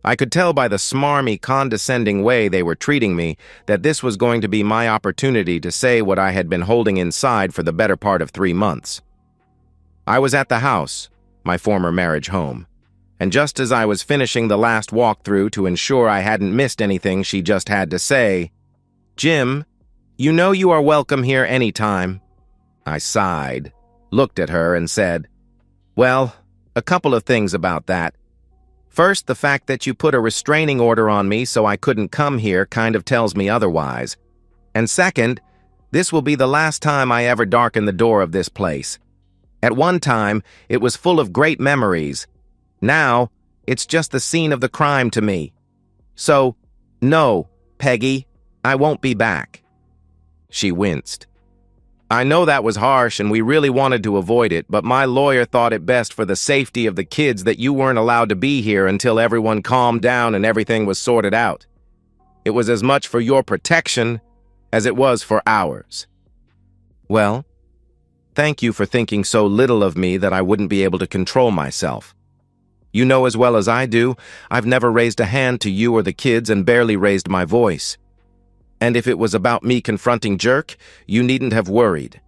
I could tell by the smarmy, condescending way they were treating me that this was going to be my opportunity to say what I had been holding inside for the better part of 3 months. I was at the house, my former marriage home, and just as I was finishing the last walkthrough to ensure I hadn't missed anything, she just had to say, "Jim, you know you are welcome here anytime." I sighed, looked at her, and said, "Well, a couple of things about that. First, the fact that you put a restraining order on me so I couldn't come here kind of tells me otherwise. And second, this will be the last time I ever darken the door of this place. At one time, it was full of great memories. Now, it's just the scene of the crime to me. So, no, Peggy, I won't be back." She winced. "I know that was harsh and we really wanted to avoid it, but my lawyer thought it best for the safety of the kids that you weren't allowed to be here until everyone calmed down and everything was sorted out. It was as much for your protection as it was for ours." "Well, thank you for thinking so little of me that I wouldn't be able to control myself. You know as well as I do, I've never raised a hand to you or the kids and barely raised my voice. And if it was about me confronting Jerk, you needn't have worried.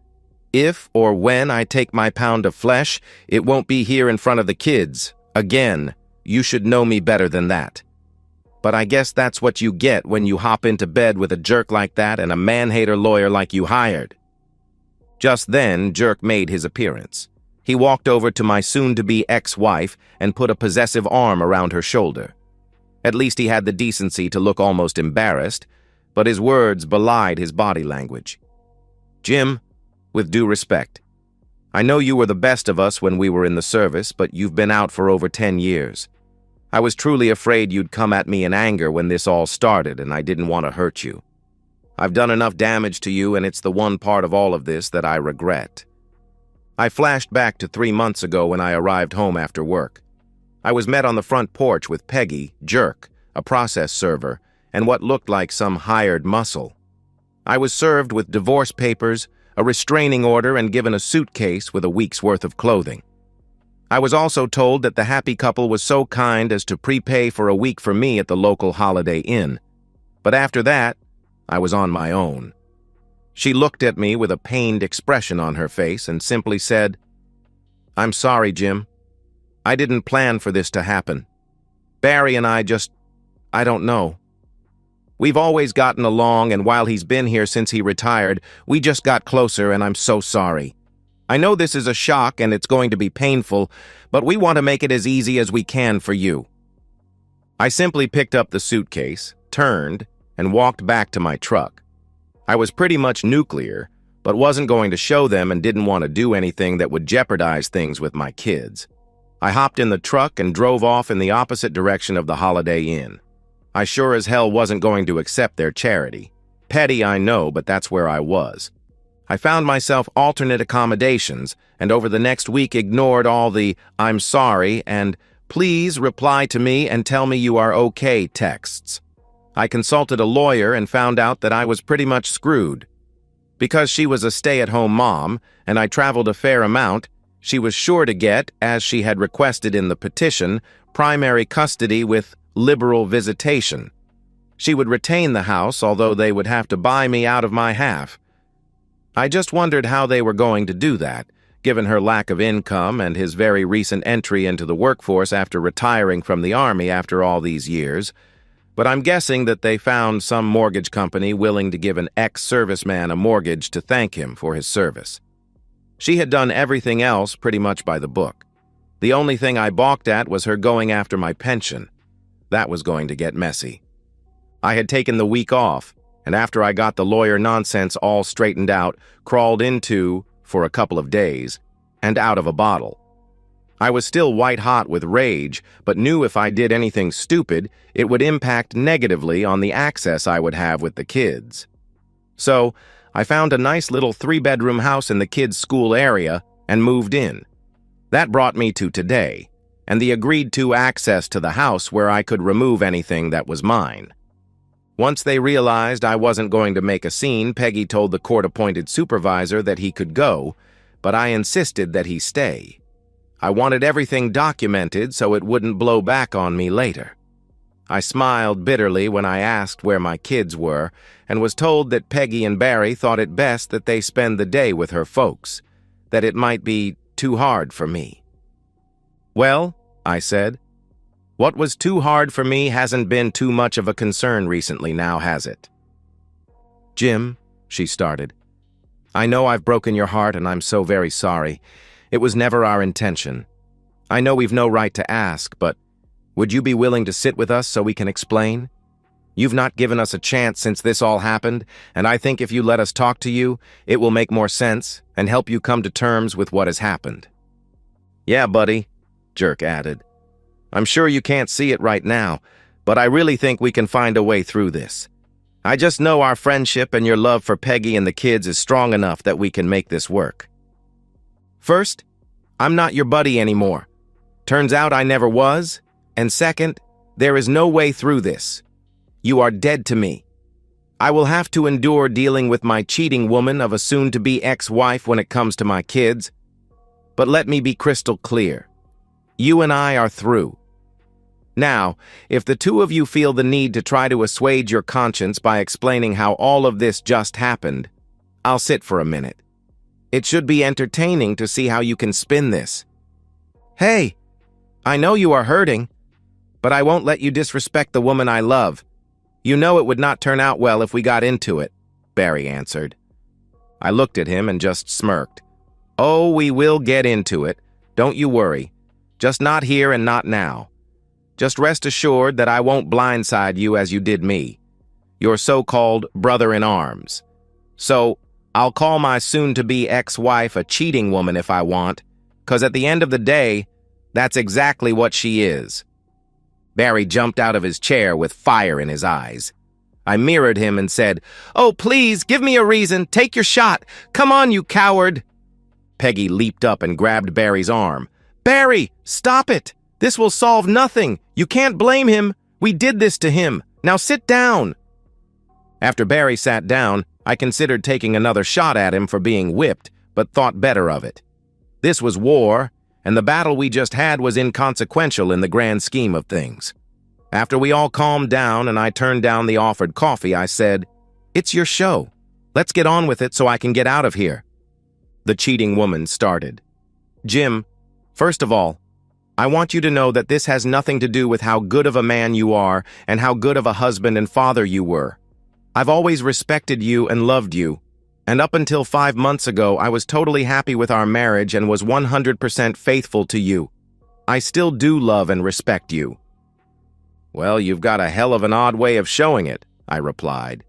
If or when I take my pound of flesh, it won't be here in front of the kids. Again, you should know me better than that. But I guess that's what you get when you hop into bed with a jerk like that and a man-hater lawyer like you hired." Just then, Jerk made his appearance. He walked over to my soon-to-be ex-wife and put a possessive arm around her shoulder. At least he had the decency to look almost embarrassed, but his words belied his body language. "Jim, with due respect, I know you were the best of us when we were in the service, but you've been out for over 10 years. I was truly afraid you'd come at me in anger when this all started, and I didn't want to hurt you. I've done enough damage to you, and it's the one part of all of this that I regret." I flashed back to 3 months ago when I arrived home after work. I was met on the front porch with Peggy, Jerk, a process server, and what looked like some hired muscle. I was served with divorce papers, a restraining order, and given a suitcase with a week's worth of clothing. I was also told that the happy couple was so kind as to prepay for a week for me at the local Holiday Inn. But after that, I was on my own. She looked at me with a pained expression on her face and simply said, "I'm sorry, Jim. I didn't plan for this to happen. Barry and I don't know. We've always gotten along, and while he's been here since he retired, we just got closer, and I'm so sorry. I know this is a shock and it's going to be painful, but we want to make it as easy as we can for you." I simply picked up the suitcase, turned, and walked back to my truck. I was pretty much nuclear, but wasn't going to show them and didn't want to do anything that would jeopardize things with my kids. I hopped in the truck and drove off in the opposite direction of the Holiday Inn. I sure as hell wasn't going to accept their charity. Petty, I know, but that's where I was. I found myself alternate accommodations, and over the next week ignored all the "I'm sorry" and "please reply to me and tell me you are okay" texts. I consulted a lawyer and found out that I was pretty much screwed. Because she was a stay-at-home mom, and I traveled a fair amount, she was sure to get, as she had requested in the petition, primary custody with liberal visitation. She would retain the house, although they would have to buy me out of my half. I just wondered how they were going to do that, given her lack of income and his very recent entry into the workforce after retiring from the Army after all these years. But I'm guessing that they found some mortgage company willing to give an ex-serviceman a mortgage to thank him for his service. She had done everything else pretty much by the book. The only thing I balked at was her going after my pension. That was going to get messy. I had taken the week off, and after I got the lawyer nonsense all straightened out, crawled into, for a couple of days, and out of a bottle. I was still white-hot with rage, but knew if I did anything stupid, it would impact negatively on the access I would have with the kids. So, I found a nice little 3-bedroom house in the kids' school area and moved in. That brought me to today, and the agreed-to access to the house where I could remove anything that was mine. Once they realized I wasn't going to make a scene, Peggy told the court-appointed supervisor that he could go, but I insisted that he stay. I wanted everything documented so it wouldn't blow back on me later. I smiled bitterly when I asked where my kids were and was told that Peggy and Barry thought it best that they spend the day with her folks, that it might be too hard for me. Well, I said, what was too hard for me hasn't been too much of a concern recently now, has it? Jim, she started, I know I've broken your heart and I'm so very sorry. It was never our intention. I know we've no right to ask, but would you be willing to sit with us so we can explain? You've not given us a chance since this all happened, and I think if you let us talk to you, it will make more sense and help you come to terms with what has happened. Yeah, buddy, Jerk added. I'm sure you can't see it right now, but I really think we can find a way through this. I just know our friendship and your love for Peggy and the kids is strong enough that we can make this work. First, I'm not your buddy anymore. Turns out I never was. And second, there is no way through this. You are dead to me. I will have to endure dealing with my cheating woman of a soon-to-be ex-wife when it comes to my kids. But let me be crystal clear. You and I are through. Now, if the two of you feel the need to try to assuage your conscience by explaining how all of this just happened, I'll sit for a minute. It should be entertaining to see how you can spin this. Hey, I know you are hurting, but I won't let you disrespect the woman I love. You know it would not turn out well if we got into it, Barry answered. I looked at him and just smirked. Oh, we will get into it. Don't you worry. Just not here and not now. Just rest assured that I won't blindside you as you did me, your so-called brother-in-arms. So, I'll call my soon-to-be ex-wife a cheating woman if I want, 'cause at the end of the day, that's exactly what she is. Barry jumped out of his chair with fire in his eyes. I mirrored him and said, "Oh, please, give me a reason. Take your shot. Come on, you coward." Peggy leaped up and grabbed Barry's arm. "Barry, stop it. This will solve nothing. You can't blame him. We did this to him. Now sit down." After Barry sat down, I considered taking another shot at him for being whipped, but thought better of it. This was war, and the battle we just had was inconsequential in the grand scheme of things. After we all calmed down and I turned down the offered coffee, I said, "It's your show. Let's get on with it so I can get out of here." The cheating woman started. "Jim, first of all, I want you to know that this has nothing to do with how good of a man you are and how good of a husband and father you were. I've always respected you and loved you, and up until 5 months ago, I was totally happy with our marriage and was 100% faithful to you. I still do love and respect you." "Well, you've got a hell of an odd way of showing it," I replied.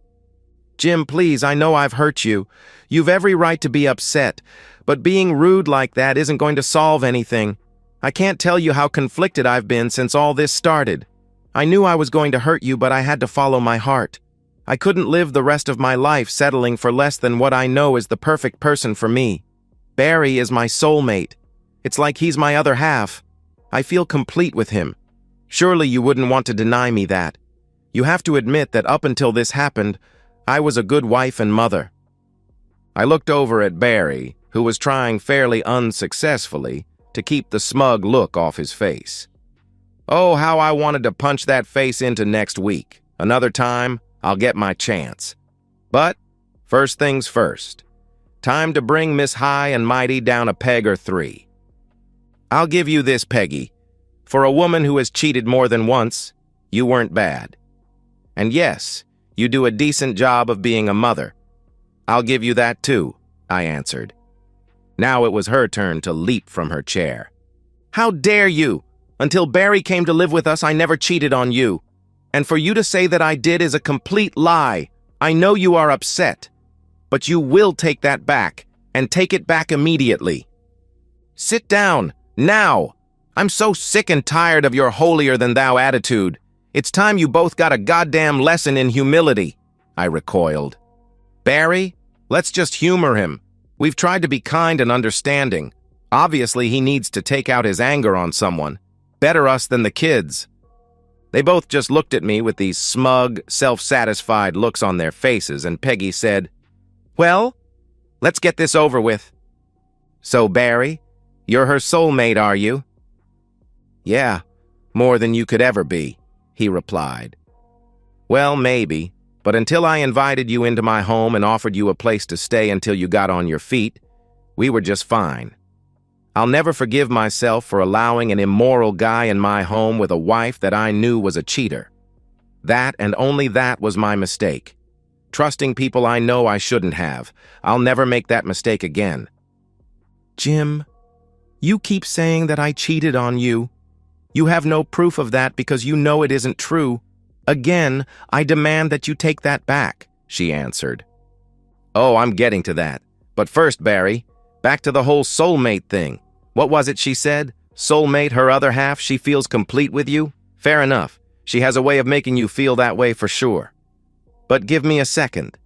"Jim, please, I know I've hurt you. You've every right to be upset, but being rude like that isn't going to solve anything. I can't tell you how conflicted I've been since all this started. I knew I was going to hurt you, but I had to follow my heart. I couldn't live the rest of my life settling for less than what I know is the perfect person for me. Barry is my soulmate. It's like he's my other half. I feel complete with him. Surely you wouldn't want to deny me that. You have to admit that up until this happened, I was a good wife and mother." I looked over at Barry, who was trying fairly unsuccessfully to keep the smug look off his face. Oh, how I wanted to punch that face into next week. Another time, I'll get my chance. But, first things first. Time to bring Miss High and Mighty down a peg or 3. I'll give you this, Peggy. For a woman who has cheated more than once, you weren't bad. And yes, you do a decent job of being a mother. I'll give you that too, I answered. Now it was her turn to leap from her chair. "How dare you? Until Barry came to live with us, I never cheated on you. And for you to say that I did is a complete lie. I know you are upset. But you will take that back, and take it back immediately. Sit down, now. I'm so sick and tired of your holier-than-thou attitude. It's time you both got a goddamn lesson in humility," I recoiled. "Barry, let's just humor him. We've tried to be kind and understanding. Obviously, he needs to take out his anger on someone. Better us than the kids." They both just looked at me with these smug, self-satisfied looks on their faces, and Peggy said, "Well, let's get this over with." "So, Barry, you're her soulmate, are you?" "Yeah, more than you could ever be. he replied. Well, maybe, but until I invited you into my home and offered you a place to stay until you got on your feet, we were just fine. I'll never forgive myself for allowing an immoral guy in my home with a wife that I knew was a cheater. That and only that was my mistake. Trusting people I know I shouldn't have. I'll never make that mistake again. Jim, you keep saying that I cheated on you. You have no proof of that because you know it isn't true. Again, I demand that you take that back, she answered. Oh, I'm getting to that. But first, Barry, back to the whole soulmate thing. What was it she said? Soulmate, her other half, she feels complete with you? Fair enough. She has a way of making you feel that way for sure. But give me a second.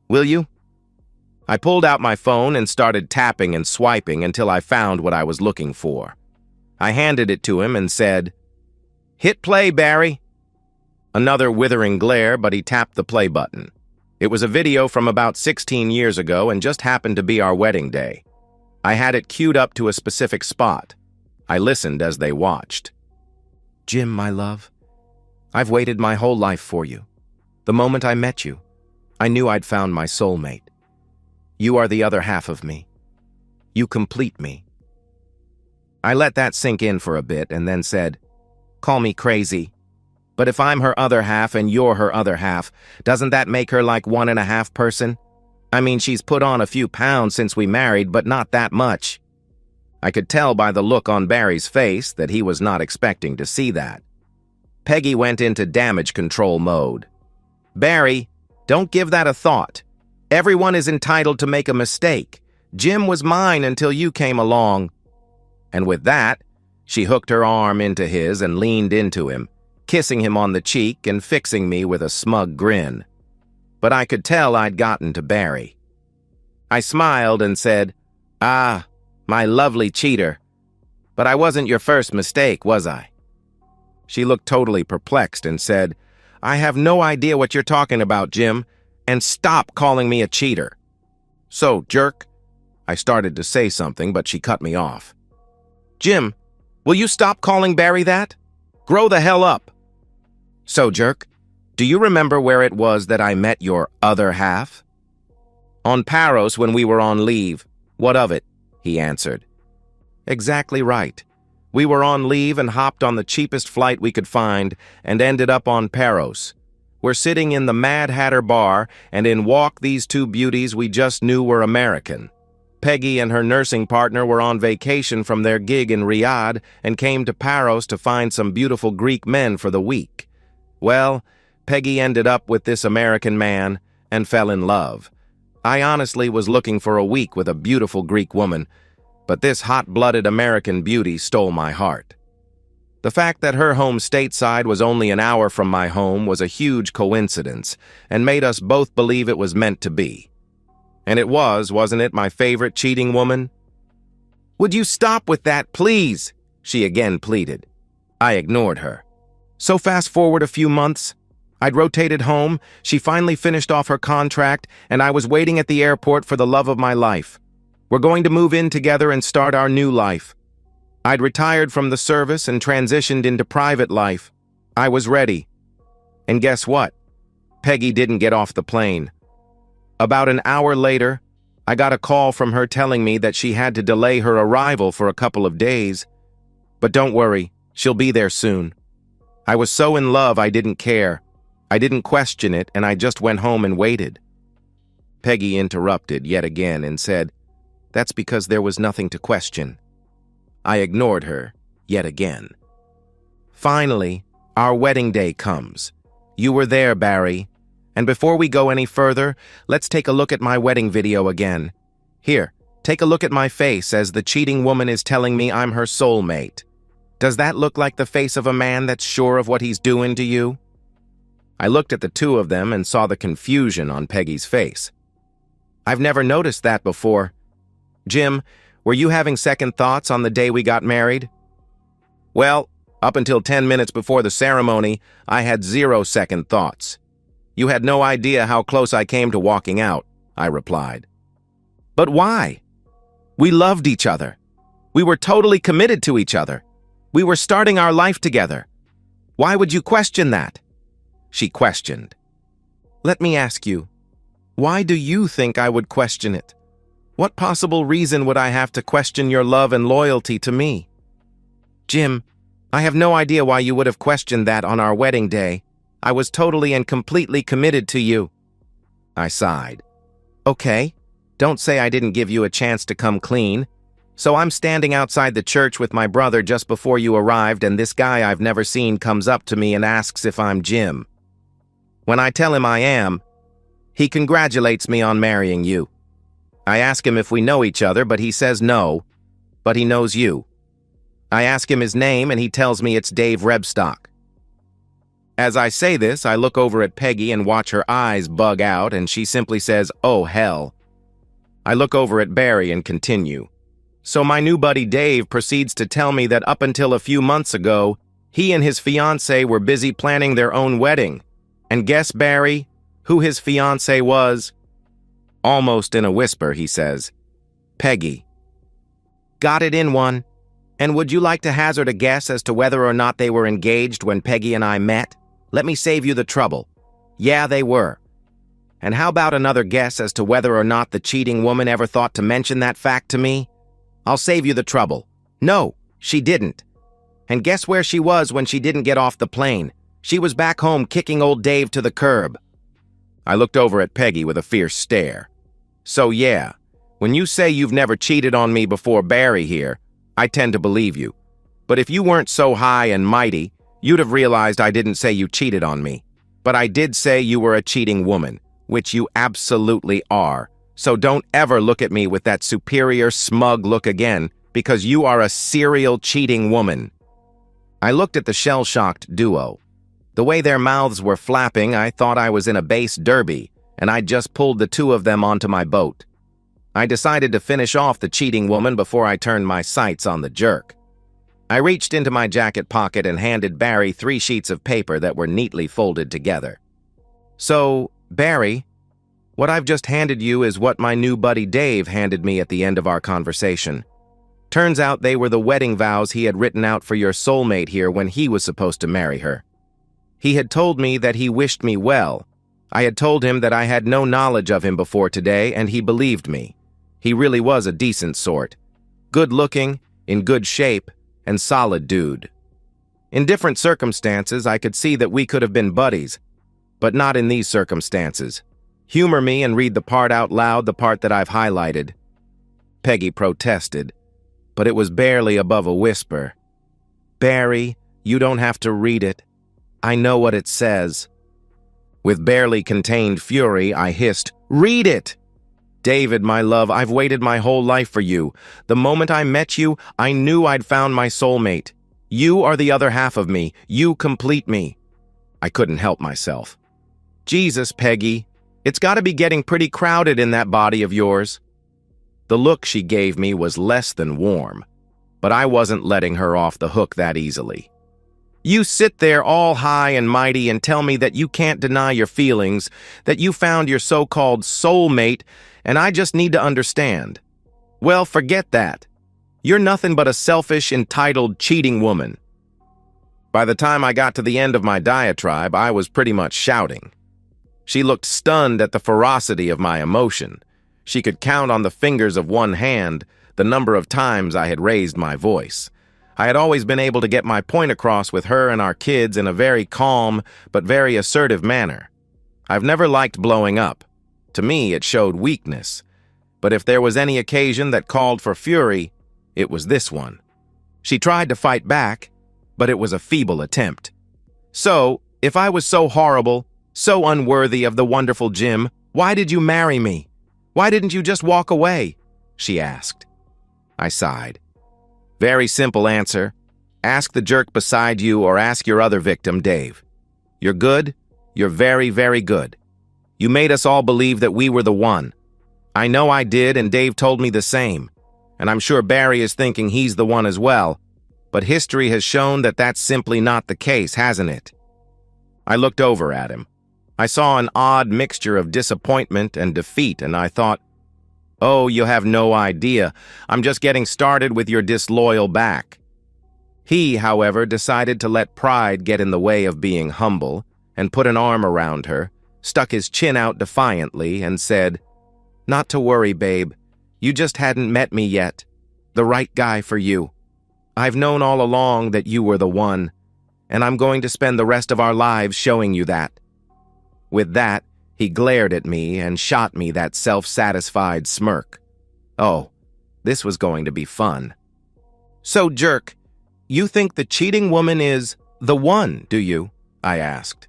Will you? I pulled out my phone and started tapping and swiping until I found what I was looking for. I handed it to him and said, "Hit play, Barry." Another withering glare, but he tapped the play button. It was a video from about 16 years ago and just happened to be our wedding day. I had it queued up to a specific spot. I listened as they watched. Jim, my love, I've waited my whole life for you. The moment I met you, I knew I'd found my soulmate. You are the other half of me. You complete me. I let that sink in for a bit and then said, "Call me crazy. But if I'm her other half and you're her other half, doesn't that make her like one and a half person? I mean, she's put on a few pounds since we married, but not that much." I could tell by the look on Barry's face that he was not expecting to see that. Peggy went into damage control mode. "Barry, don't give that a thought. Everyone is entitled to make a mistake. Jim was mine until you came along." And with that, she hooked her arm into his and leaned into him, kissing him on the cheek and fixing me with a smug grin. But I could tell I'd gotten to Barry. I smiled and said, "Ah, my lovely cheater. But I wasn't your first mistake, was I?" She looked totally perplexed and said, "I have no idea what you're talking about, Jim, and stop calling me a cheater." "So, jerk," I started to say something, but she cut me off. "Jim, will you stop calling Barry that? Grow the hell up." "So, jerk, do you remember where it was that I met your other half?" "On Paros when we were on leave. What of it?" he answered. "Exactly right. We were on leave and hopped on the cheapest flight we could find and ended up on Paros. We're sitting in the Mad Hatter bar, and in walk these two beauties we just knew were American. Peggy and her nursing partner were on vacation from their gig in Riyadh and came to Paros to find some beautiful Greek men for the week. Well, Peggy ended up with this American man and fell in love. I honestly was looking for a week with a beautiful Greek woman, but this hot-blooded American beauty stole my heart. The fact that her home stateside was only an hour from my home was a huge coincidence and made us both believe it was meant to be. And it was, wasn't it, my favorite cheating woman? "Would you stop with that, please?" she again pleaded. I ignored her. So fast forward a few months. I'd rotated home, she finally finished off her contract, and I was waiting at the airport for the love of my life. We're going to move in together and start our new life. I'd retired from the service and transitioned into private life. I was ready. And guess what? Peggy didn't get off the plane. About an hour later, I got a call from her telling me that she had to delay her arrival for a couple of days. But don't worry, she'll be there soon. I was so in love I didn't care. I didn't question it, and I just went home and waited. Peggy interrupted yet again and said, "That's because there was nothing to question." I ignored her yet again. Finally, our wedding day comes. You were there, Barry. And before we go any further, let's take a look at my wedding video again. Here, take a look at my face as the cheating woman is telling me I'm her soulmate. Does that look like the face of a man that's sure of what he's doing to you? I looked at the two of them and saw the confusion on Peggy's face. I've never noticed that before. Jim, were you having second thoughts on the day we got married? Well, up until 10 minutes before the ceremony, I had 0 second thoughts. You had no idea how close I came to walking out, I replied. But why? We loved each other. We were totally committed to each other. We were starting our life together. Why would you question that? She questioned. Let me ask you, why do you think I would question it? What possible reason would I have to question your love and loyalty to me? Jim, I have no idea why you would have questioned that on our wedding day. I was totally and completely committed to you. I sighed. Okay, don't say I didn't give you a chance to come clean. So I'm standing outside the church with my brother just before you arrived, and this guy I've never seen comes up to me and asks if I'm Jim. When I tell him I am, he congratulates me on marrying you. I ask him if we know each other, but he says no, but he knows you. I ask him his name, and he tells me it's Dave Rebstock. As I say this, I look over at Peggy and watch her eyes bug out, and she simply says, "Oh, hell." I look over at Barry and continue. So my new buddy Dave proceeds to tell me that up until a few months ago, he and his fiancée were busy planning their own wedding. And guess, Barry, who his fiancée was? Almost in a whisper, he says, Peggy. Got it in one. And would you like to hazard a guess as to whether or not they were engaged when Peggy and I met? Let me save you the trouble. Yeah, they were. And how about another guess as to whether or not the cheating woman ever thought to mention that fact to me? I'll save you the trouble. No, she didn't. And guess where she was when she didn't get off the plane? She was back home kicking old Dave to the curb. I looked over at Peggy with a fierce stare. So yeah, when you say you've never cheated on me before Barry here, I tend to believe you. But if you weren't so high and mighty, you'd have realized I didn't say you cheated on me. But I did say you were a cheating woman, which you absolutely are. So don't ever look at me with that superior, smug look again, because you are a serial cheating woman. I looked at the shell-shocked duo. The way their mouths were flapping, I thought I was in a base derby, and I'd just pulled the two of them onto my boat. I decided to finish off the cheating woman before I turned my sights on the jerk. I reached into my jacket pocket and handed Barry 3 sheets of paper that were neatly folded together. So, Barry, what I've just handed you is what my new buddy Dave handed me at the end of our conversation. Turns out they were the wedding vows he had written out for your soulmate here when he was supposed to marry her. He had told me that he wished me well. I had told him that I had no knowledge of him before today, and he believed me. He really was a decent sort. Good-looking, in good shape, and solid dude. In different circumstances, I could see that we could have been buddies, but not in these circumstances. Humor me and read the part out loud, the part that I've highlighted. Peggy protested, but it was barely above a whisper. Barry, you don't have to read it. I know what it says. With barely contained fury, I hissed, Read it! David, my love, I've waited my whole life for you. The moment I met you, I knew I'd found my soulmate. You are the other half of me. You complete me. I couldn't help myself. Jesus, Peggy, it's got to be getting pretty crowded in that body of yours. The look she gave me was less than warm, but I wasn't letting her off the hook that easily. You sit there all high and mighty and tell me that you can't deny your feelings, that you found your so-called soulmate, and I just need to understand. Well, forget that. You're nothing but a selfish, entitled, cheating woman. By the time I got to the end of my diatribe, I was pretty much shouting. She looked stunned at the ferocity of my emotion. She could count on the fingers of one hand the number of times I had raised my voice. I had always been able to get my point across with her and our kids in a very calm but very assertive manner. I've never liked blowing up. To me, it showed weakness. But if there was any occasion that called for fury, it was this one. She tried to fight back, but it was a feeble attempt. So, if I was so horrible, so unworthy of the wonderful Jim, why did you marry me? Why didn't you just walk away? She asked. I sighed. Very simple answer. Ask the jerk beside you or ask your other victim, Dave. You're good. You're very, very good. You made us all believe that we were the one. I know I did, and Dave told me the same. And I'm sure Barry is thinking he's the one as well. But history has shown that that's simply not the case, hasn't it? I looked over at him. I saw an odd mixture of disappointment and defeat, and I thought, oh, you have no idea. I'm just getting started with your disloyal back. He, however, decided to let pride get in the way of being humble and put an arm around her, stuck his chin out defiantly, and said, "Not to worry, babe. You just hadn't met me yet. The right guy for you. I've known all along that you were the one, and I'm going to spend the rest of our lives showing you that." With that, he glared at me and shot me that self-satisfied smirk. Oh, this was going to be fun. "So, jerk, you think the cheating woman is the one, do you?" I asked.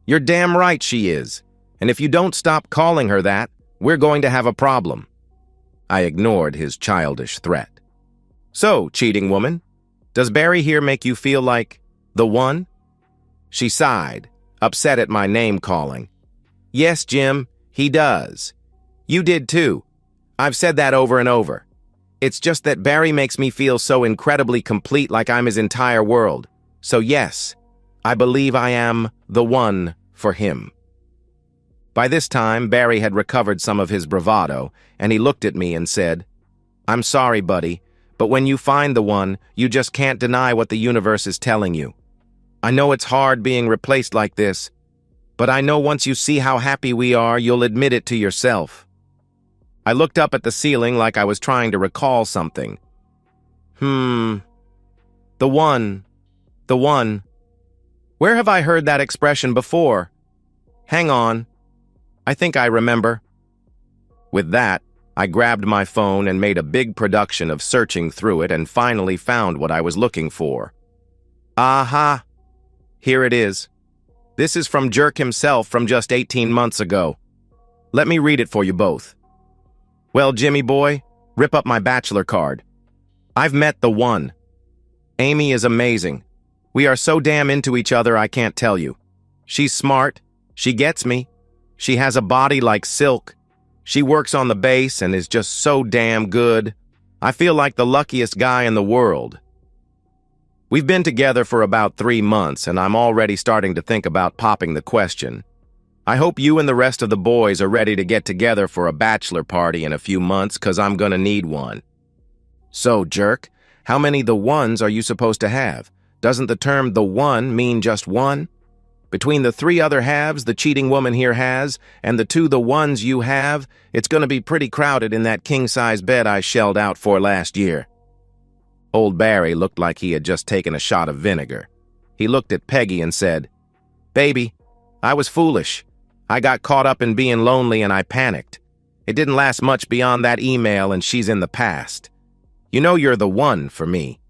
"You're damn right she is, and if you don't stop calling her that, we're going to have a problem." I ignored his childish threat. "So, cheating woman, does Barry here make you feel like the one?" She sighed, upset at my name-calling. "Yes, Jim, he does. You did too. I've said that over and over. It's just that Barry makes me feel so incredibly complete, like I'm his entire world. So yes, I believe I am the one for him." By this time, Barry had recovered some of his bravado, and he looked at me and said, "I'm sorry, buddy, but when you find the one, you just can't deny what the universe is telling you. I know it's hard being replaced like this, but I know once you see how happy we are, you'll admit it to yourself." I looked up at the ceiling like I was trying to recall something. The one. Where have I heard that expression before? Hang on. I think I remember. With that, I grabbed my phone and made a big production of searching through it and finally found what I was looking for. Aha! Here it is. This is from Jerk himself from just 18 months ago. Let me read it for you both. "Well, Jimmy boy, rip up my bachelor card. I've met the one. Amy is amazing. We are so damn into each other I can't tell you. She's smart. She gets me. She has a body like silk. She works on the bass and is just so damn good. I feel like the luckiest guy in the world. We've been together for about 3 months, and I'm already starting to think about popping the question. I hope you and the rest of the boys are ready to get together for a bachelor party in a few months, 'cause I'm gonna need one." "So, Jerk, how many the ones are you supposed to have? Doesn't the term the one mean just one? Between the 3 other halves the cheating woman here has, and the 2 the ones you have, it's gonna be pretty crowded in that king-size bed I shelled out for last year." Old Barry looked like he had just taken a shot of vinegar. He looked at Peggy and said, "Baby, I was foolish. I got caught up in being lonely and I panicked. It didn't last much beyond that email and she's in the past. You know you're the one for me."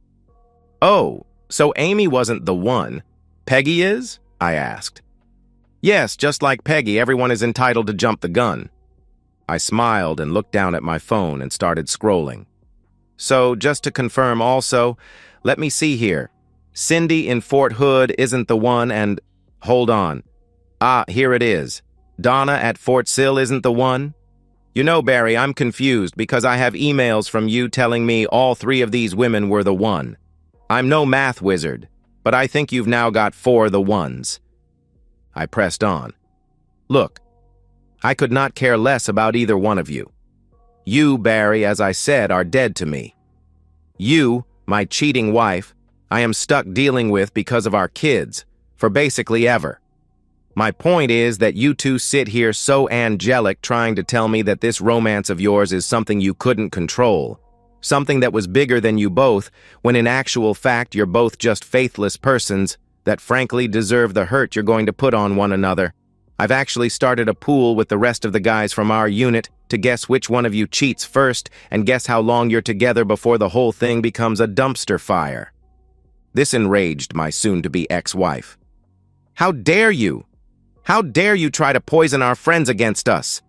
"Oh, so Amy wasn't the one. Peggy is?" I asked. "Yes, just like Peggy, everyone is entitled to jump the gun." I smiled and looked down at my phone and started scrolling. "So, just to confirm also, let me see here. Cindy in Fort Hood isn't the one and... Hold on. Ah, here it is. Donna at Fort Sill isn't the one? You know, Barry, I'm confused because I have emails from you telling me all 3 of these women were the one. I'm no math wizard, but I think you've now got 4 the ones." I pressed on. "Look, I could not care less about either one of you. You, Barry, as I said, are dead to me. You, my cheating wife, I am stuck dealing with because of our kids, for basically ever. My point is that you 2 sit here so angelic trying to tell me that this romance of yours is something you couldn't control, something that was bigger than you both, when in actual fact you're both just faithless persons that frankly deserve the hurt you're going to put on one another. I've actually started a pool with the rest of the guys from our unit to guess which one of you cheats first and guess how long you're together before the whole thing becomes a dumpster fire." This enraged my soon-to-be ex-wife. "How dare you? How dare you try to poison our friends against us?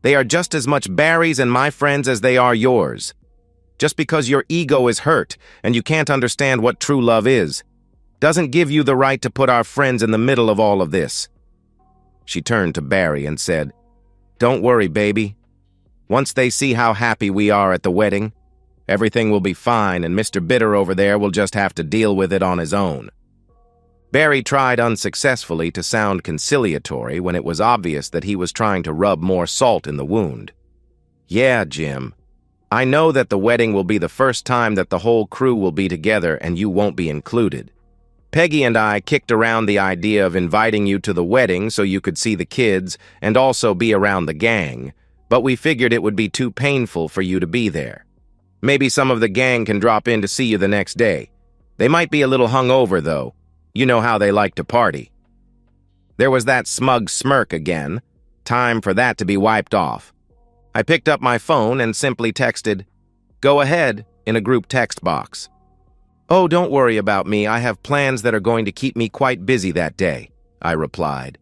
They are just as much Barry's and my friends as they are yours. Just because your ego is hurt and you can't understand what true love is, doesn't give you the right to put our friends in the middle of all of this." She turned to Barry and said, "Don't worry, baby. Once they see how happy we are at the wedding, everything will be fine and Mr. Bitter over there will just have to deal with it on his own." Barry tried unsuccessfully to sound conciliatory when it was obvious that he was trying to rub more salt in the wound. "Yeah, Jim, I know that the wedding will be the first time that the whole crew will be together and you won't be included. Peggy and I kicked around the idea of inviting you to the wedding so you could see the kids and also be around the gang, but we figured it would be too painful for you to be there. Maybe some of the gang can drop in to see you the next day. They might be a little hungover, though. You know how they like to party. There was that smug smirk again. Time for that to be wiped off. I picked up my phone and simply texted, "Go ahead," in a group text box. "Oh, don't worry about me. I have plans that are going to keep me quite busy that day," I replied.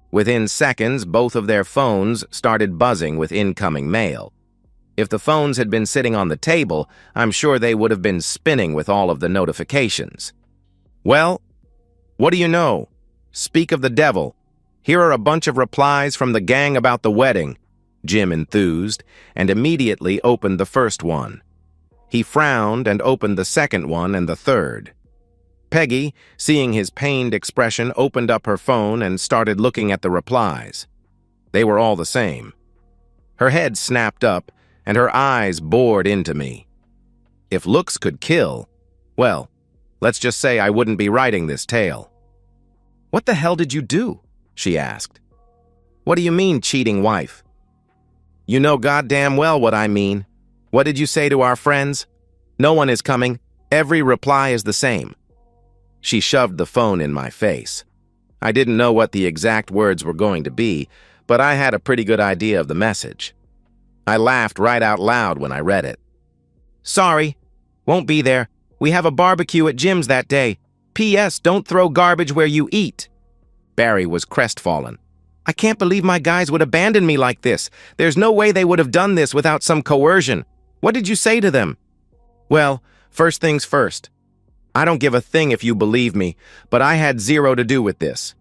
Within seconds, both of their phones started buzzing with incoming mail. If the phones had been sitting on the table, I'm sure they would have been spinning with all of the notifications. Well, what do you know? Speak of the devil. Here are a bunch of replies from the gang about the wedding, Jim enthused, and immediately opened the first one. He frowned and opened the second one and the third. Peggy, seeing his pained expression, opened up her phone and started looking at the replies. They were all the same. Her head snapped up, and her eyes bored into me. If looks could kill, well, let's just say I wouldn't be writing this tale. "What the hell did you do?" she asked. "What do you mean, cheating wife?" "You know goddamn well what I mean. What did you say to our friends? No one is coming. Every reply is the same." She shoved the phone in my face. I didn't know what the exact words were going to be, but I had a pretty good idea of the message. I laughed right out loud when I read it. "Sorry, won't be there. We have a barbecue at Jim's that day. P.S. Don't throw garbage where you eat." Barry was crestfallen. "I can't believe my guys would abandon me like this. There's no way they would have done this without some coercion. What did you say to them?" "Well, first things first. I don't give a thing if you believe me, but I had zero to do with this.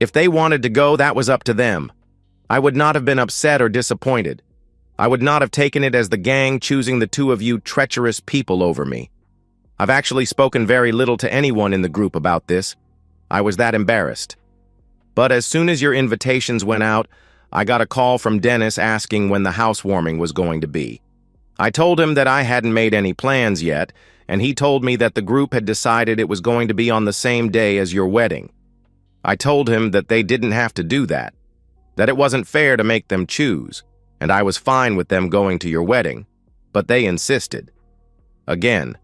If they wanted to go, that was up to them. I would not have been upset or disappointed. I would not have taken it as the gang choosing the two of you treacherous people over me. I've actually spoken very little to anyone in the group about this. I was that embarrassed. But as soon as your invitations went out, I got a call from Dennis asking when the housewarming was going to be. I told him that I hadn't made any plans yet, and he told me that the group had decided it was going to be on the same day as your wedding. I told him that they didn't have to do that it wasn't fair to make them choose, and I was fine with them going to your wedding, but they insisted. Again,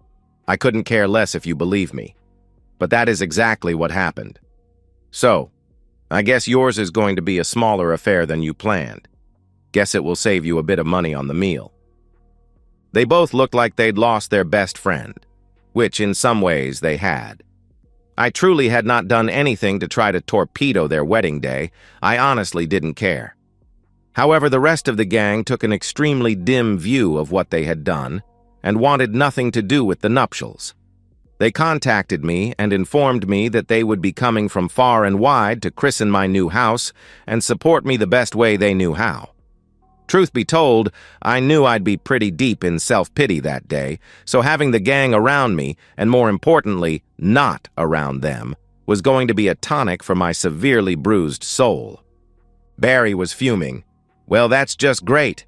I couldn't care less if you believe me, but that is exactly what happened. So, I guess yours is going to be a smaller affair than you planned. Guess it will save you a bit of money on the meal." They both looked like they'd lost their best friend, which in some ways they had. I truly had not done anything to try to torpedo their wedding day. I honestly didn't care. However, the rest of the gang took an extremely dim view of what they had done and wanted nothing to do with the nuptials. They contacted me and informed me that they would be coming from far and wide to christen my new house and support me the best way they knew how. Truth be told, I knew I'd be pretty deep in self-pity that day, so having the gang around me, and more importantly, not around them, was going to be a tonic for my severely bruised soul. Barry was fuming. "Well, that's just great.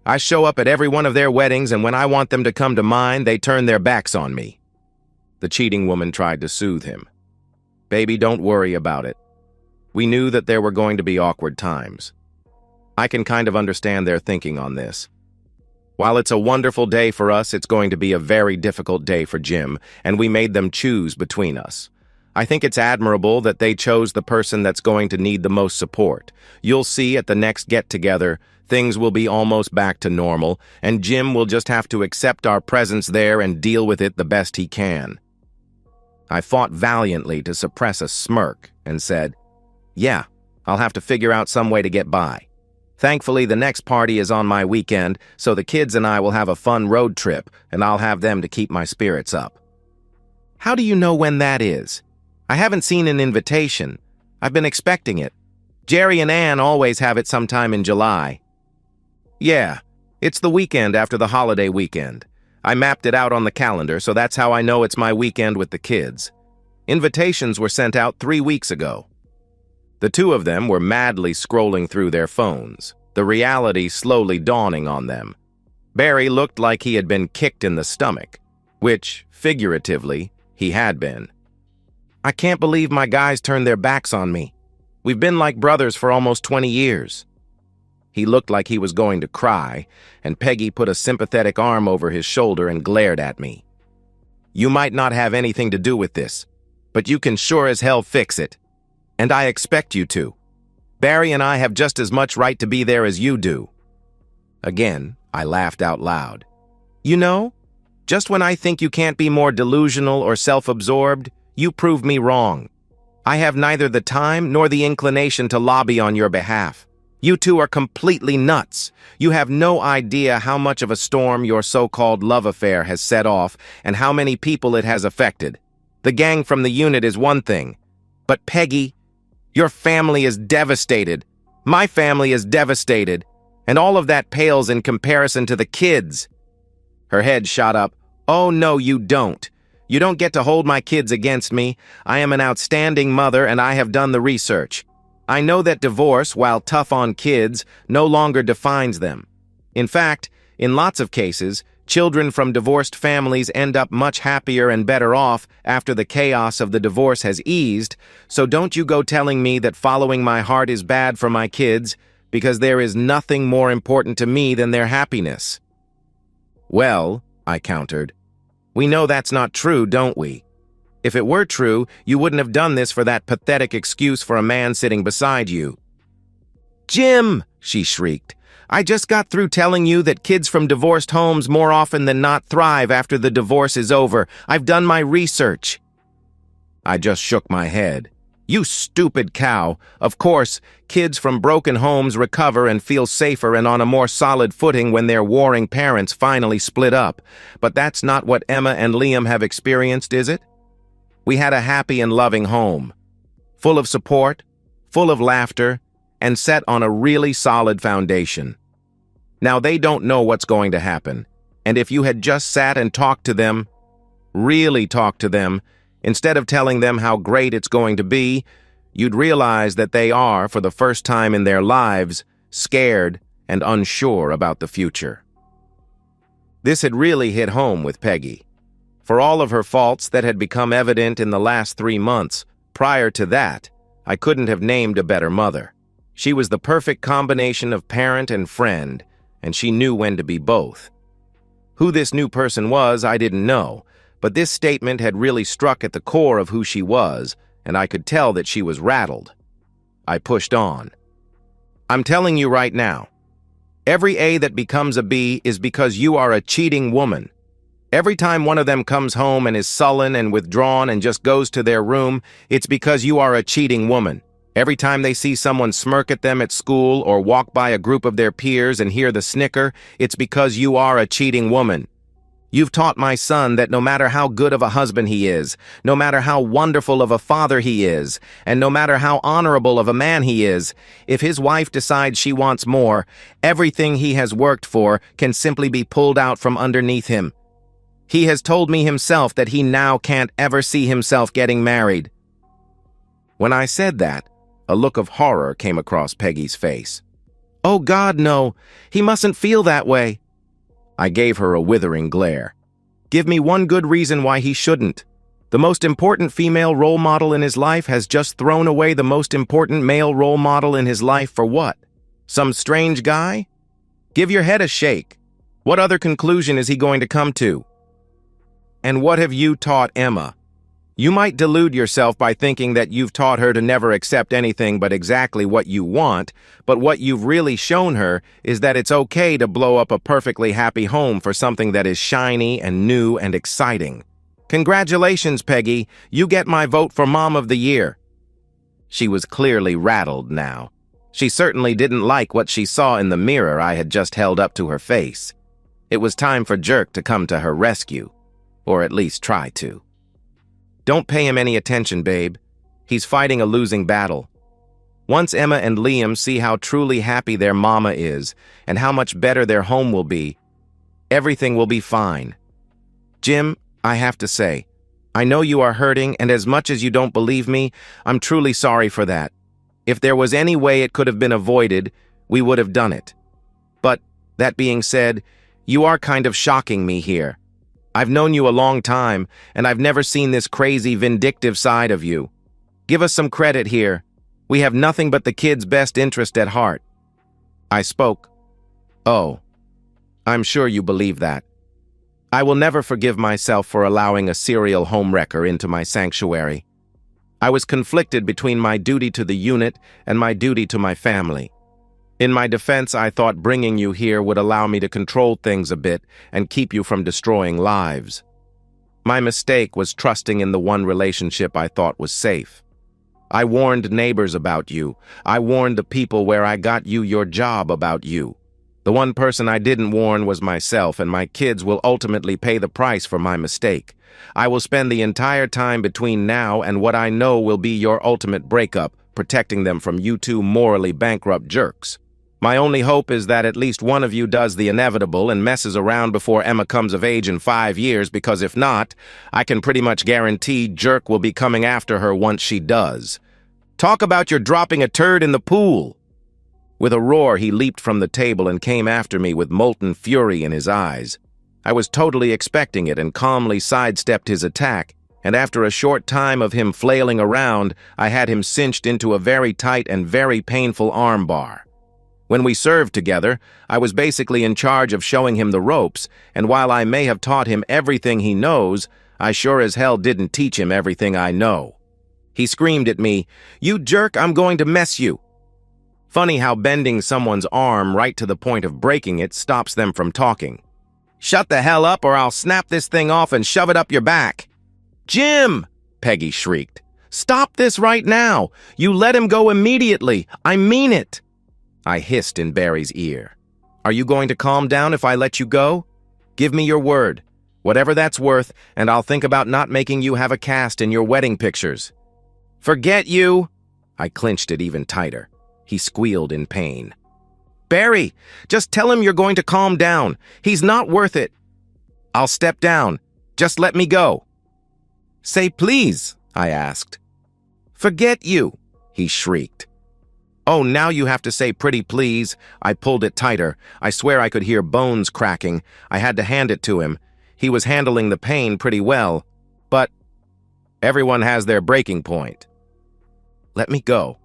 I show up at every one of their weddings, and when I want them to come to mine, they turn their backs on me." The cheating woman tried to soothe him. "Baby, don't worry about it. We knew that there were going to be awkward times. I can kind of understand their thinking on this. While it's a wonderful day for us, it's going to be a very difficult day for Jim, and we made them choose between us. I think it's admirable that they chose the person that's going to need the most support. You'll see at the next get-together, things will be almost back to normal, and Jim will just have to accept our presence there and deal with it the best he can." I fought valiantly to suppress a smirk and said, "Yeah, I'll have to figure out some way to get by. Thankfully, the next party is on my weekend, so the kids and I will have a fun road trip, and I'll have them to keep my spirits up." "How do you know when that is? I haven't seen an invitation. I've been expecting it. Jerry and Ann always have it sometime in July." "Yeah, it's the weekend after the holiday weekend. I mapped it out on the calendar, so that's how I know it's my weekend with the kids. Invitations were sent out 3 weeks ago." The two of them were madly scrolling through their phones, the reality slowly dawning on them. Barry looked like he had been kicked in the stomach, which, figuratively, he had been. I can't believe my guys turned their backs on me. We've been like brothers for almost 20 years. He looked like he was going to cry, and Peggy put a sympathetic arm over his shoulder and glared at me. You might not have anything to do with this, but you can sure as hell fix it. And I expect you to. Barry and I have just as much right to be there as you do. Again, I laughed out loud. You know, just when I think you can't be more delusional or self-absorbed, you prove me wrong. I have neither the time nor the inclination to lobby on your behalf. You two are completely nuts. You have no idea how much of a storm your so-called love affair has set off and how many people it has affected. The gang from the unit is one thing. But Peggy, your family is devastated. My family is devastated. And all of that pales in comparison to the kids. Her head shot up. Oh, no, you don't. You don't get to hold my kids against me. I am an outstanding mother and I have done the research. I know that divorce, while tough on kids, no longer defines them. In fact, in lots of cases, children from divorced families end up much happier and better off after the chaos of the divorce has eased, so don't you go telling me that following my heart is bad for my kids, because there is nothing more important to me than their happiness. Well, I countered, we know that's not true, don't we? If it were true, you wouldn't have done this for that pathetic excuse for a man sitting beside you. Jim, she shrieked, I just got through telling you that kids from divorced homes more often than not thrive after the divorce is over. I've done my research. I just shook my head. You stupid cow. Of course, kids from broken homes recover and feel safer and on a more solid footing when their warring parents finally split up. But that's not what Emma and Liam have experienced, is it? We had a happy and loving home, full of support, full of laughter, and set on a really solid foundation. Now they don't know what's going to happen, and if you had just sat and talked to them, really talked to them, instead of telling them how great it's going to be, you'd realize that they are, for the first time in their lives, scared and unsure about the future. This had really hit home with Peggy. For all of her faults that had become evident in the last 3 months, prior to that, I couldn't have named a better mother. She was the perfect combination of parent and friend, and she knew when to be both. Who this new person was, I didn't know, but this statement had really struck at the core of who she was, and I could tell that she was rattled. I pushed on. I'm telling you right now, every A that becomes a B is because you are a cheating woman. Every time one of them comes home and is sullen and withdrawn and just goes to their room, it's because you are a cheating woman. Every time they see someone smirk at them at school or walk by a group of their peers and hear the snicker, it's because you are a cheating woman. You've taught my son that no matter how good of a husband he is, no matter how wonderful of a father he is, and no matter how honorable of a man he is, if his wife decides she wants more, everything he has worked for can simply be pulled out from underneath him. He has told me himself that he now can't ever see himself getting married. When I said that, a look of horror came across Peggy's face. Oh God, no. He mustn't feel that way. I gave her a withering glare. Give me one good reason why he shouldn't. The most important female role model in his life has just thrown away the most important male role model in his life for what? Some strange guy? Give your head a shake. What other conclusion is he going to come to? And what have you taught Emma? You might delude yourself by thinking that you've taught her to never accept anything but exactly what you want, but what you've really shown her is that it's okay to blow up a perfectly happy home for something that is shiny and new and exciting. Congratulations, Peggy. You get my vote for Mom of the Year. She was clearly rattled now. She certainly didn't like what she saw in the mirror I had just held up to her face. It was time for Jerk to come to her rescue. Or at least try to. Don't pay him any attention, babe. He's fighting a losing battle. Once Emma and Liam see how truly happy their mama is and how much better their home will be, everything will be fine. Jim, I have to say, I know you are hurting, and as much as you don't believe me, I'm truly sorry for that. If there was any way it could have been avoided, we would have done it. But, that being said, You are kind of shocking me here. I've known you a long time, and I've never seen this crazy, vindictive side of you. Give us some credit here. We have nothing but the kid's best interest at heart." I spoke. "Oh, I'm sure you believe that. I will never forgive myself for allowing a serial homewrecker into my sanctuary. I was conflicted between my duty to the unit and my duty to my family. In my defense, I thought bringing you here would allow me to control things a bit and keep you from destroying lives. My mistake was trusting in the one relationship I thought was safe. I warned neighbors about you. I warned the people where I got you your job about you. The one person I didn't warn was myself, and my kids will ultimately pay the price for my mistake. I will spend the entire time between now and what I know will be your ultimate breakup, protecting them from you two morally bankrupt jerks. My only hope is that at least one of you does the inevitable and messes around before Emma comes of age in 5 years, because if not, I can pretty much guarantee Jerk will be coming after her once she does. Talk about your dropping a turd in the pool." With a roar, he leaped from the table and came after me with molten fury in his eyes. I was totally expecting it and calmly sidestepped his attack, and after a short time of him flailing around, I had him cinched into a very tight and very painful armbar. When we served together, I was basically in charge of showing him the ropes, and while I may have taught him everything he knows, I sure as hell didn't teach him everything I know. He screamed at me, "You jerk, I'm going to mess you." Funny how bending someone's arm right to the point of breaking it stops them from talking. "Shut the hell up or I'll snap this thing off and shove it up your back." "Jim!" Peggy shrieked. "Stop this right now! You let him go immediately! I mean it!" I hissed in Barry's ear. "Are you going to calm down if I let you go? Give me your word, whatever that's worth, and I'll think about not making you have a cast in your wedding pictures." "Forget you!" I clenched it even tighter. He squealed in pain. "Barry, just tell him you're going to calm down. He's not worth it." "I'll step down. Just let me go." "Say please," I asked. "Forget you," he shrieked. "Oh, now you have to say pretty please." I pulled it tighter. I swear I could hear bones cracking. I had to hand it to him. He was handling the pain pretty well. But everyone has their breaking point. "Let me go.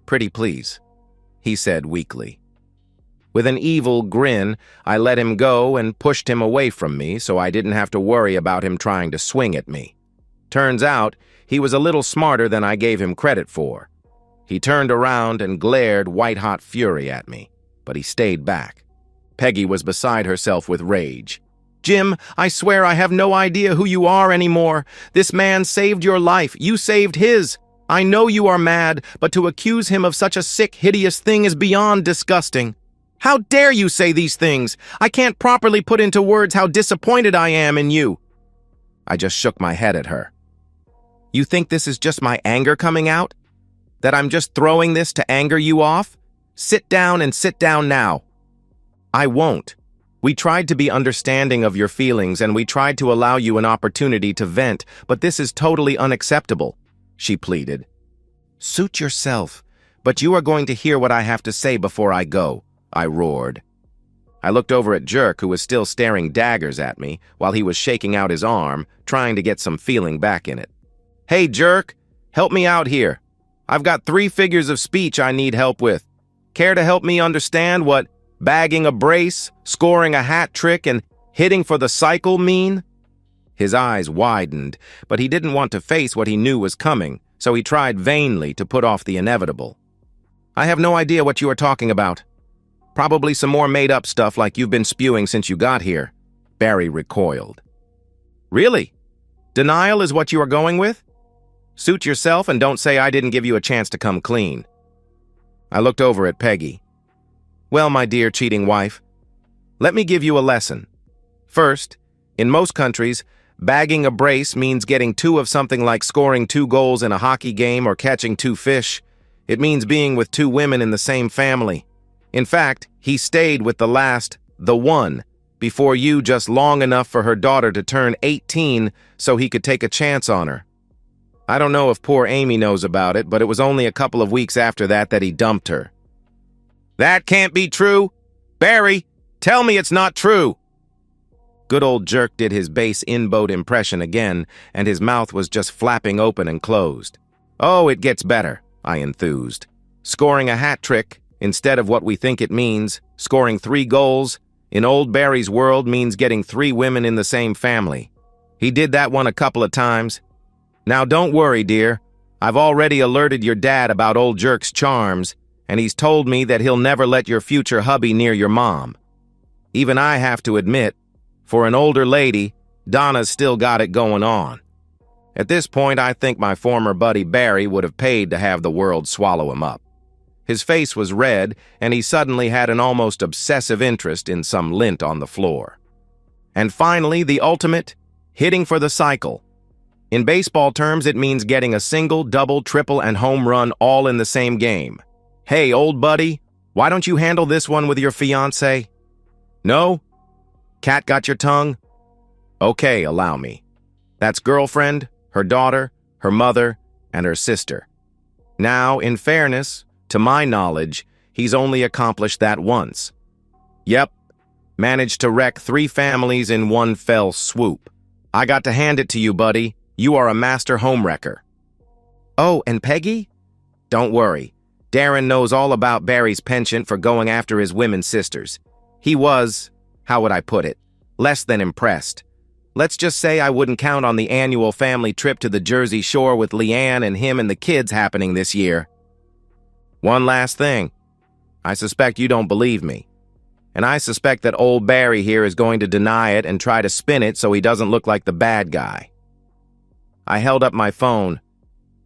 Pretty please," he said weakly. With an evil grin, I let him go and pushed him away from me so I didn't have to worry about him trying to swing at me. Turns out, he was a little smarter than I gave him credit for. He turned around and glared white-hot fury at me, but he stayed back. Peggy was beside herself with rage. "Jim, I swear I have no idea who you are anymore. This man saved your life. You saved his. I know you are mad, but to accuse him of such a sick, hideous thing is beyond disgusting. How dare you say these things? I can't properly put into words how disappointed I am in you." I just shook my head at her. "You think this is just my anger coming out? That I'm just throwing this to anger you off? Sit down and sit down now." "I won't. We tried to be understanding of your feelings and we tried to allow you an opportunity to vent, but this is totally unacceptable," she pleaded. "Suit yourself, but you are going to hear what I have to say before I go," I roared. I looked over at Jerk, who was still staring daggers at me while he was shaking out his arm, trying to get some feeling back in it. "Hey, Jerk, help me out here. I've got 3 figures of speech I need help with. Care to help me understand what bagging a brace, scoring a hat trick, and hitting for the cycle mean?" His eyes widened, but he didn't want to face what he knew was coming, so he tried vainly to put off the inevitable. "I have no idea what you are talking about. Probably some more made-up stuff like you've been spewing since you got here." Barry recoiled. "Really? Denial is what you are going with? Suit yourself and don't say I didn't give you a chance to come clean." I looked over at Peggy. "Well, my dear cheating wife, let me give you a lesson. First, in most countries, bagging a brace means getting 2 of something like scoring 2 goals in a hockey game or catching 2 fish. It means being with 2 women in the same family. In fact, he stayed with the one, before you just long enough for her daughter to turn 18 so he could take a chance on her. I don't know if poor Amy knows about it, but it was only a couple of weeks after that he dumped her." "That can't be true. Barry, Tell me it's not true! Good old jerk did his bass in-boat impression again, and his mouth was just flapping open and closed. Oh, it gets better, I enthused. Scoring a hat trick, instead of what we think it means, scoring 3 goals, in old Barry's world means getting 3 women in the same family. He did that one a couple of times. Now don't worry, dear. I've already alerted your dad about old jerk's charms, and he's told me that he'll never let your future hubby near your mom. Even I have to admit, for an older lady, Donna's still got it going on. At this point, I think my former buddy Barry would have paid to have the world swallow him up. His face was red, and he suddenly had an almost obsessive interest in some lint on the floor. And finally, the ultimate, hitting for the cycle. In baseball terms, it means getting a single, double, triple, and home run all in the same game. Hey, old buddy, why don't you handle this one with your fiancé? No? Cat got your tongue? Okay, allow me. That's girlfriend, her daughter, her mother, and her sister. Now, in fairness, to my knowledge, he's only accomplished that once. Yep, managed to wreck 3 families in one fell swoop. I got to hand it to you, buddy. You are a master homewrecker. Oh, and Peggy? Don't worry. Darren knows all about Barry's penchant for going after his women sisters. He was, how would I put it, less than impressed. Let's just say I wouldn't count on the annual family trip to the Jersey Shore with Leanne and him and the kids happening this year. One last thing. I suspect you don't believe me. And I suspect that old Barry here is going to deny it and try to spin it so he doesn't look like the bad guy. I held up my phone.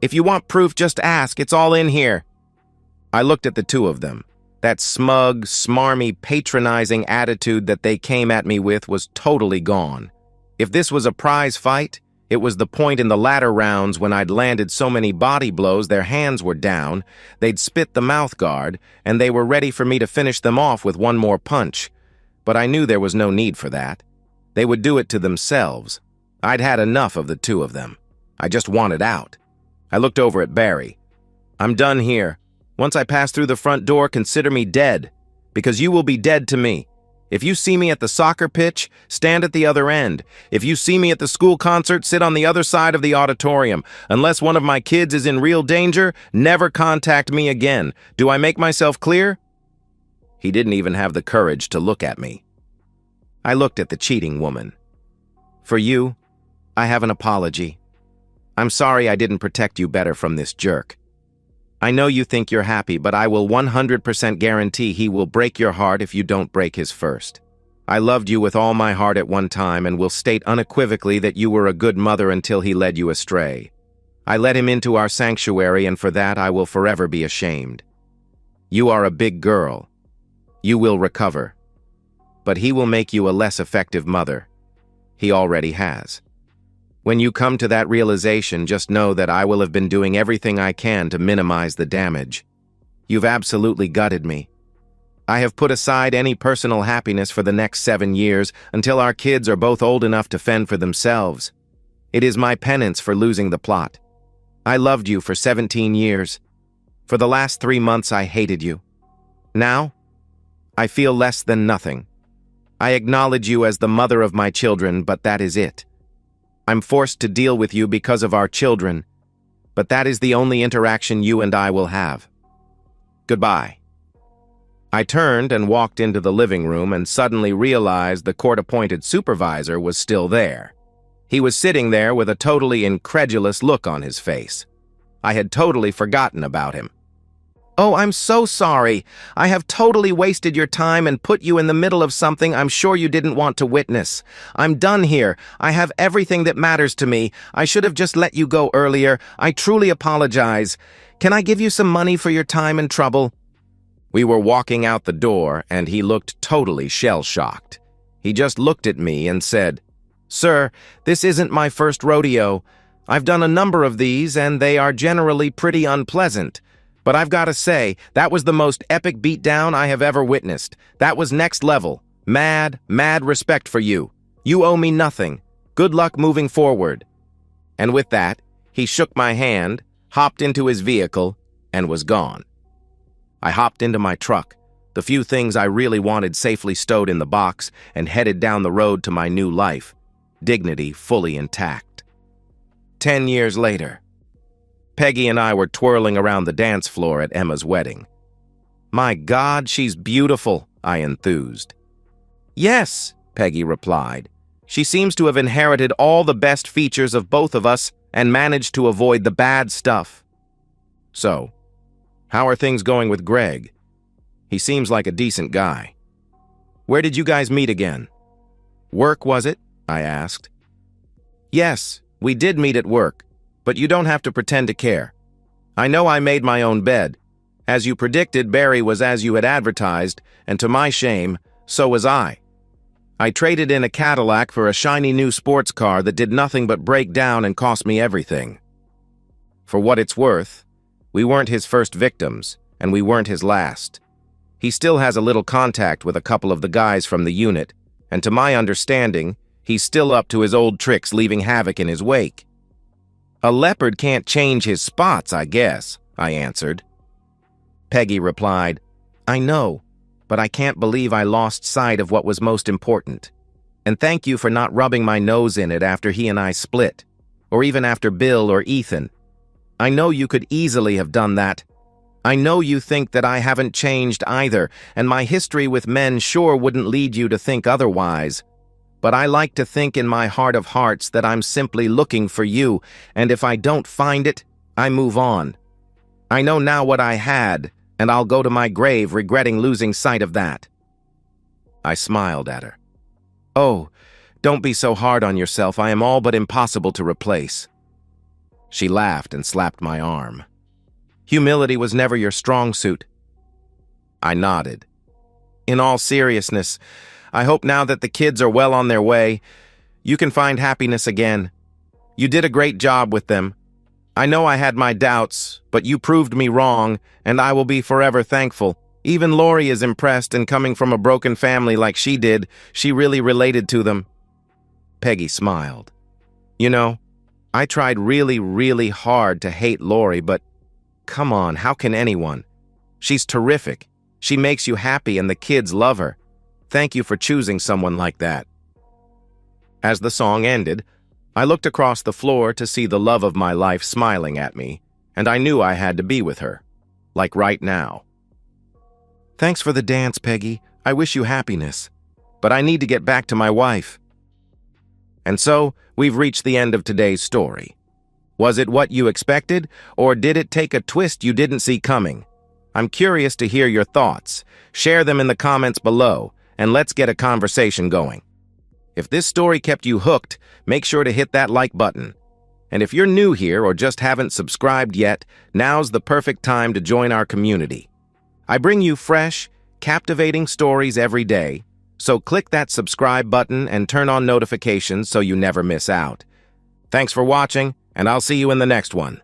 If you want proof, just ask. It's all in here. I looked at the two of them. That smug, smarmy, patronizing attitude that they came at me with was totally gone. If this was a prize fight, it was the point in the latter rounds when I'd landed so many body blows their hands were down, they'd spit the mouth guard, and they were ready for me to finish them off with one more punch. But I knew there was no need for that. They would do it to themselves. I'd had enough of the two of them. I just wanted out. I looked over at Barry. I'm done here. Once I pass through the front door, consider me dead, because you will be dead to me. If you see me at the soccer pitch, stand at the other end. If you see me at the school concert, sit on the other side of the auditorium. Unless one of my kids is in real danger, never contact me again. Do I make myself clear? He didn't even have the courage to look at me. I looked at the cheating woman. For you, I have an apology. I'm sorry I didn't protect you better from this jerk. I know you think you're happy, but I will 100% guarantee he will break your heart if you don't break his first. I loved you with all my heart at one time and will state unequivocally that you were a good mother until he led you astray. I let him into our sanctuary, and for that I will forever be ashamed. You are a big girl. You will recover. But he will make you a less effective mother. He already has. When you come to that realization, just know that I will have been doing everything I can to minimize the damage. You've absolutely gutted me. I have put aside any personal happiness for the next 7 years until our kids are both old enough to fend for themselves. It is my penance for losing the plot. I loved you for 17 years. For the last 3 months, I hated you. Now, I feel less than nothing. I acknowledge you as the mother of my children, but that is it. I'm forced to deal with you because of our children, but that is the only interaction you and I will have. Goodbye. I turned and walked into the living room and suddenly realized the court-appointed supervisor was still there. He was sitting there with a totally incredulous look on his face. I had totally forgotten about him. Oh, I'm so sorry. I have totally wasted your time and put you in the middle of something I'm sure you didn't want to witness. I'm done here. I have everything that matters to me. I should have just let you go earlier. I truly apologize. Can I give you some money for your time and trouble? We were walking out the door, and he looked totally shell-shocked. He just looked at me and said, Sir, this isn't my first rodeo. I've done a number of these, and they are generally pretty unpleasant. But I've got to say, that was the most epic beatdown I have ever witnessed. That was next level. Mad respect for you. You owe me nothing. Good luck moving forward. And with that, he shook my hand, hopped into his vehicle, and was gone. I hopped into my truck, the few things I really wanted safely stowed in the box, and headed down the road to my new life, dignity fully intact. 10 years later, Peggy and I were twirling around the dance floor at Emma's wedding. "My God, she's beautiful," I enthused. "Yes," Peggy replied. "She seems to have inherited all the best features of both of us and managed to avoid the bad stuff." "So, how are things going with Greg? He seems like a decent guy. Where did you guys meet again?" "Work, was it?" I asked. "Yes, we did meet at work, but you don't have to pretend to care. I know I made my own bed. As you predicted, Barry was as you had advertised, and to my shame, so was I. I traded in a Cadillac for a shiny new sports car that did nothing but break down and cost me everything. For what it's worth, we weren't his first victims, and we weren't his last. He still has a little contact with a couple of the guys from the unit, and to my understanding, he's still up to his old tricks, leaving havoc in his wake." "A leopard can't change his spots, I guess," I answered. Peggy replied, "I know, but I can't believe I lost sight of what was most important. And thank you for not rubbing my nose in it after he and I split, or even after Bill or Ethan. I know you could easily have done that. I know you think that I haven't changed either, and my history with men sure wouldn't lead you to think otherwise. But I like to think in my heart of hearts that I'm simply looking for you, and if I don't find it, I move on. I know now what I had, and I'll go to my grave regretting losing sight of that." I smiled at her. "Oh, don't be so hard on yourself. I am all but impossible to replace." She laughed and slapped my arm. "Humility was never your strong suit." I nodded. "In all seriousness, I hope now that the kids are well on their way, you can find happiness again. You did a great job with them. I know I had my doubts, but you proved me wrong, and I will be forever thankful. Even Lori is impressed, and coming from a broken family like she did, she really related to them." Peggy smiled. "You know, I tried really, really hard to hate Lori, but come on, how can anyone? She's terrific. She makes you happy, and the kids love her. Thank you for choosing someone like that." As the song ended, I looked across the floor to see the love of my life smiling at me, and I knew I had to be with her, like right now. "Thanks for the dance, Peggy. I wish you happiness. But I need to get back to my wife." And so, we've reached the end of today's story. Was it what you expected, or did it take a twist you didn't see coming? I'm curious to hear your thoughts. Share them in the comments below, and let's get a conversation going. If this story kept you hooked, make sure to hit that like button. And if you're new here or just haven't subscribed yet, now's the perfect time to join our community. I bring you fresh, captivating stories every day, so click that subscribe button and turn on notifications so you never miss out. Thanks for watching, and I'll see you in the next one.